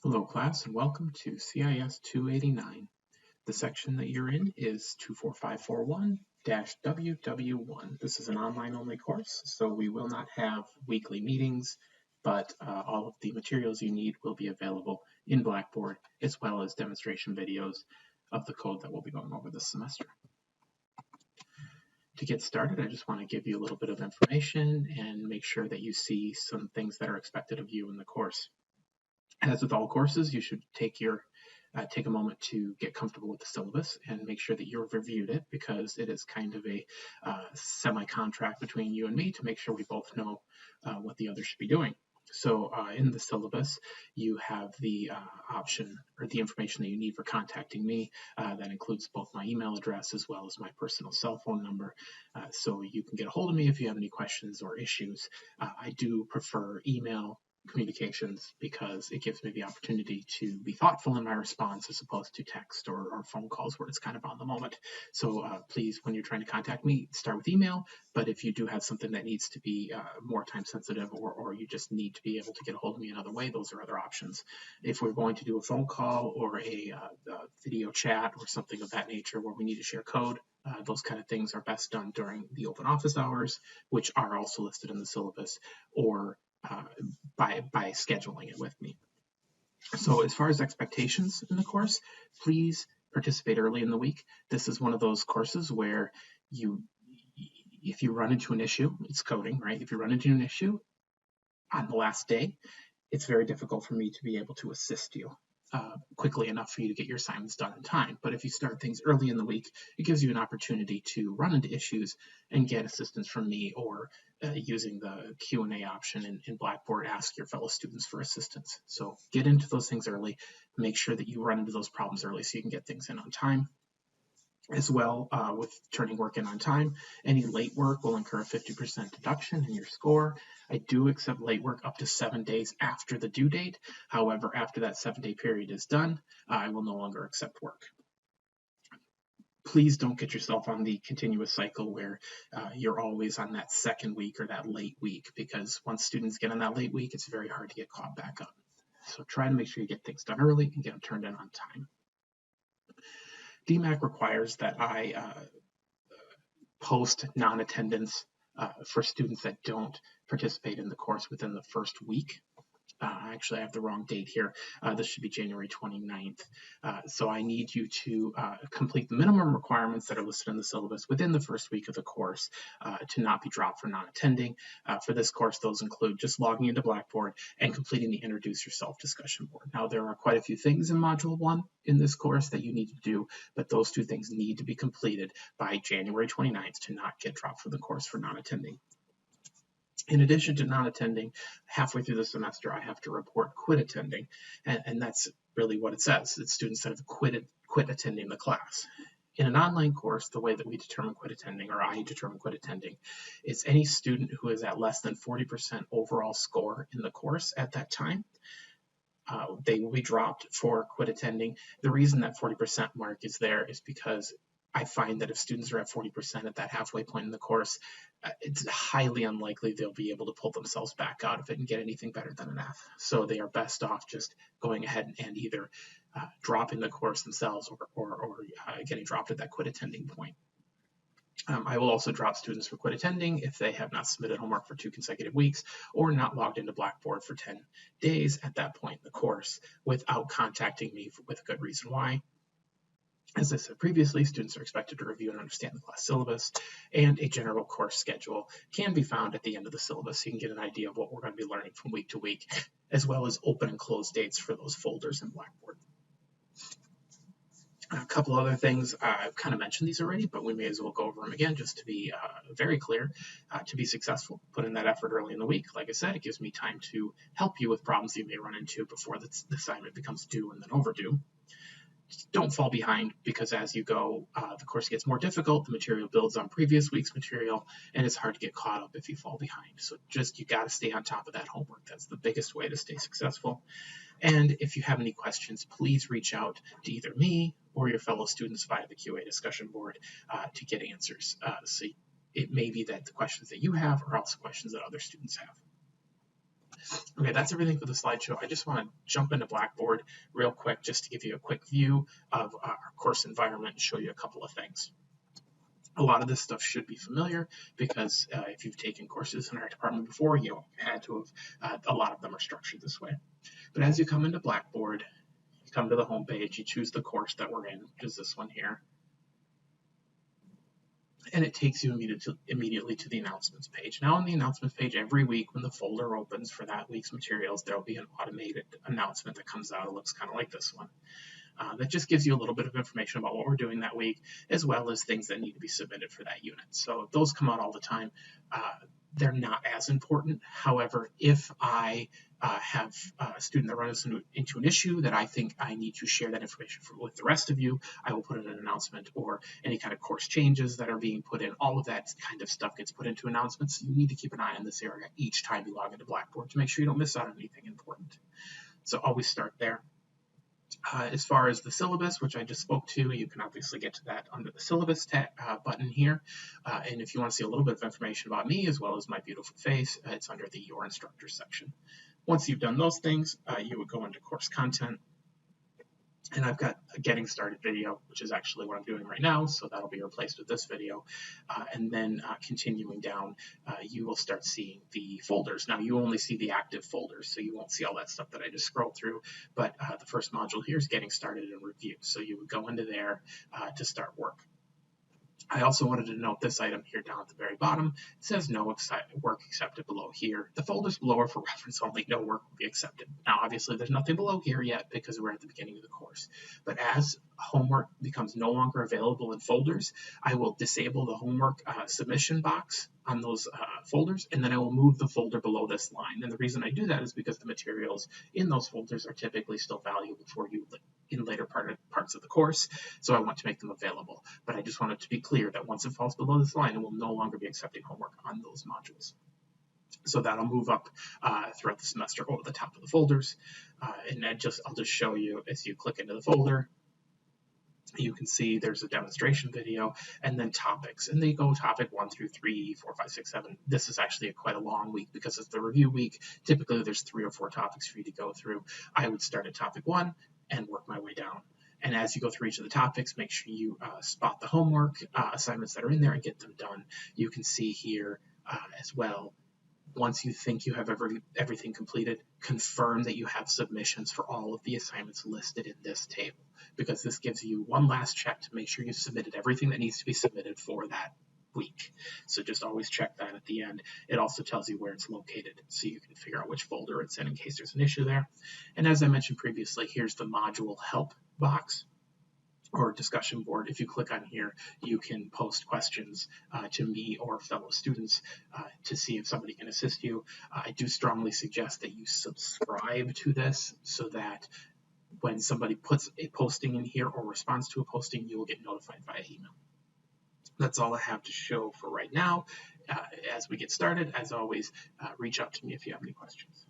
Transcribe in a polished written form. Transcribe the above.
Hello class and welcome to CIS289. The section that you're in is 24541-WW1. This is an online only course, so we will not have weekly meetings, but all of the materials you need will be available in Blackboard, as well as demonstration videos of the code that we'll be going over this semester. To get started, I just want to give you a little bit of information and make sure that you see some things that are expected of you in the course. As with all courses, you should take a moment to get comfortable with the syllabus and make sure that you've reviewed it, because it is kind of a semi-contract between you and me to make sure we both know what the other should be doing. So in the syllabus, you have the option or the information that you need for contacting me. That includes both my email address as well as my personal cell phone number. So you can get a hold of me if you have any questions or issues. I do prefer email communications because it gives me the opportunity to be thoughtful in my response as opposed to text or phone calls where it's kind of on the moment. So please, when you're trying to contact me, start with email. But if you do have something that needs to be more time sensitive, or you just need to be able to get a hold of me another way, those are other options. If we're going to do a phone call or a video chat or something of that nature where we need to share code, those kind of things are best done during the open office hours, which are also listed in the syllabus, or by scheduling it with me. So as far as expectations in the course, please participate early in the week. This is one of those courses where if you run into an issue, it's coding, right? If you run into an issue on the last day, it's very difficult for me to be able to assist you quickly enough for you to get your assignments done in time. But if you start things early in the week, it gives you an opportunity to run into issues and get assistance from me, or using the Q&A option in Blackboard, ask your fellow students for assistance. So get into those things early, make sure that you run into those problems early so you can get things in on time. As well, with turning work in on time, any late work will incur a 50% deduction in your score. I do accept late work up to 7 days after the due date. However, after that 7-day period is done, I will no longer accept work. Please don't get yourself on the continuous cycle where you're always on that second week or that late week, because once students get on that late week, it's very hard to get caught back up. So try to make sure you get things done early and get them turned in on time. DMACC requires that I post non-attendance for students that don't participate in the course within the first week. Actually, I have the wrong date here. This should be January 29th. So I need you to complete the minimum requirements that are listed in the syllabus within the first week of the course to not be dropped for non-attending. For this course, those include just logging into Blackboard and completing the Introduce Yourself discussion board. Now, there are quite a few things in Module 1 in this course that you need to do, but those two things need to be completed by January 29th to not get dropped from the course for non-attending. In addition to non-attending, halfway through the semester, I have to report quit attending, and that's really what it says. It's students that have quit attending the class. In an online course, the way that we determine quit attending, or I determine quit attending, is any student who is at less than 40% overall score in the course at that time. They will be dropped for quit attending. The reason that 40% mark is there is because I find that if students are at 40% at that halfway point in the course, it's highly unlikely they'll be able to pull themselves back out of it and get anything better than an F. So they are best off just going ahead and either dropping the course themselves or getting dropped at that quit attending point. I will also drop students for quit attending if they have not submitted homework for 2 consecutive weeks or not logged into Blackboard for 10 days at that point in the course without contacting me with a good reason why. As I said previously, students are expected to review and understand the class syllabus, and a general course schedule can be found at the end of the syllabus. So you can get an idea of what we're going to be learning from week to week, as well as open and close dates for those folders in Blackboard. A couple other things, I've kind of mentioned these already, but we may as well go over them again just to be very clear. To be successful, put in that effort early in the week. Like I said, it gives me time to help you with problems you may run into before the assignment becomes due and then overdue. Don't fall behind, because as you go, the course gets more difficult, the material builds on previous week's material, and it's hard to get caught up if you fall behind. So you got to stay on top of that homework. That's the biggest way to stay successful. And if you have any questions, please reach out to either me or your fellow students via the QA discussion board to get answers. So it may be that the questions that you have are also questions that other students have. Okay, that's everything for the slideshow. I just want to jump into Blackboard real quick just to give you a quick view of our course environment and show you a couple of things. A lot of this stuff should be familiar because if you've taken courses in our department before, you had to have, a lot of them are structured this way. But as you come into Blackboard, you come to the home page, you choose the course that we're in, which is this one here. And it takes you immediately to the announcements page. Now on the announcements page, every week when the folder opens for that week's materials, there'll be an automated announcement that comes out. It looks kind of like this one. That just gives you a little bit of information about what we're doing that week, as well as things that need to be submitted for that unit. So those come out all the time. They're not as important. However, if I have a student that runs into an issue that I think I need to share that information with the rest of you, I will put in an announcement, or any kind of course changes that are being put in. All of that kind of stuff gets put into announcements. You need to keep an eye on this area each time you log into Blackboard to make sure you don't miss out on anything important. So always start there. As far as the syllabus, which I just spoke to, you can obviously get to that under the syllabus button here. And if you want to see a little bit of information about me as well as my beautiful face, it's under the Your Instructor section. Once you've done those things, you would go into course content. And I've got a getting started video, which is actually what I'm doing right now, so that'll be replaced with this video. And then continuing down, you will start seeing the folders. Now, you only see the active folders, so you won't see all that stuff that I just scrolled through. But the first module here is getting started and review. So you would go into there to start work. I also wanted to note this item here down at the very bottom. It says no work accepted below here. The folders below are for reference only. No work will be accepted. Now, obviously, there's nothing below here yet because we're at the beginning of the course. But as homework becomes no longer available in folders, I will disable the homework submission box on those folders, and then I will move the folder below this line. And the reason I do that is because the materials in those folders are typically still valuable for you in later parts of the course, so I want to make them available. But I just want it to be clear that once it falls below this line, it will no longer be accepting homework on those modules. So that'll move up throughout the semester over the top of the folders. And I'll just show you as you click into the folder. You can see there's a demonstration video and then topics, and they go topic 1 through 3, 4, 5, 6, 7. This is actually quite a long week because it's the review week. Typically, there's 3 or 4 topics for you to go through. I would start at topic 1 and work my way down. And as you go through each of the topics, make sure you spot the homework assignments that are in there and get them done. You can see here as well, once you think you have everything completed, confirm that you have submissions for all of the assignments listed in this table, because this gives you one last check to make sure you've submitted everything that needs to be submitted for that week. So just always check that at the end. It also tells you where it's located, so you can figure out which folder it's in case there's an issue there. And as I mentioned previously, here's the module help box or discussion board. If you click on here, you can post questions to me or fellow students to see if somebody can assist you. I do strongly suggest that you subscribe to this so that when somebody puts a posting in here or responds to a posting, you will get notified via email. That's all I have to show for right now. As we get started, as always, reach out to me if you have any questions.